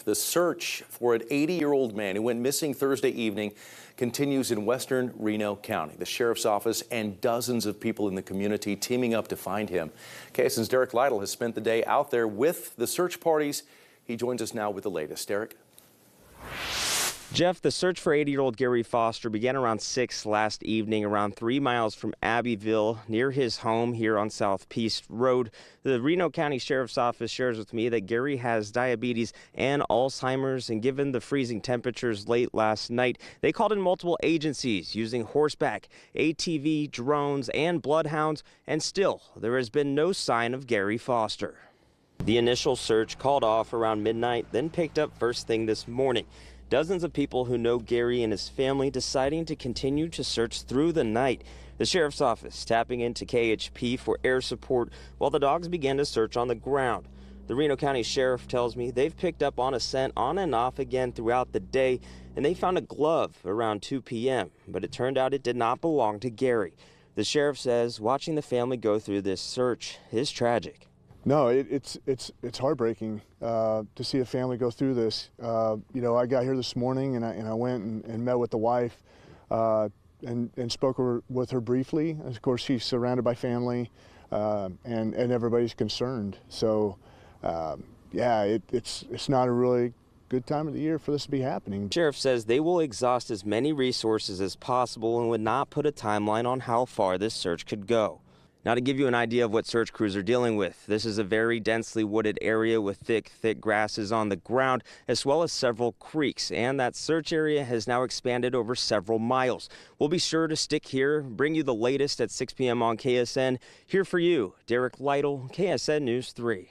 The search for an 80-year-old man who went missing Thursday evening continues in western Reno County. The sheriff's office and dozens of people in the community teaming up to find him. KSN's Derek Lytle has spent the day out there with the search parties. He joins us now with the latest. Derek? Jeff, the search for 80-year-old Gary Foster began around 6 last evening, around 3 miles from Abbeville, near his home here on South Peace Road. The Reno County Sheriff's Office shares with me that Gary has diabetes and Alzheimer's, and given the freezing temperatures late last night, they called in multiple agencies using horseback, ATV, drones, and bloodhounds, and still, there has been no sign of Gary Foster. The initial search called off around midnight, then picked up first thing this morning. Dozens of people who know Gary and his family deciding to continue to search through the night. The sheriff's office tapping into KHP for air support while the dogs began to search on the ground. The Reno County Sheriff tells me they've picked up on a scent on and off again throughout the day, and they found a glove around 2 p.m., but it turned out it did not belong to Gary. The sheriff says watching the family go through this search is tragic. No, it's heartbreaking to see a family go through this. You know, I got here this morning and I went and met with the wife and spoke with her briefly. Of course, she's surrounded by family and everybody's concerned. So, yeah, it's not a really good time of the year for this to be happening. The sheriff says they will exhaust as many resources as possible and would not put a timeline on how far this search could go. Now, to give you an idea of what search crews are dealing with, this is a very densely wooded area with thick grasses on the ground, as well as several creeks, and that search area has now expanded over several miles. We'll be sure to stick here, bring you the latest at 6 p.m. on KSN. Here for you, Derek Lytle, KSN News 3.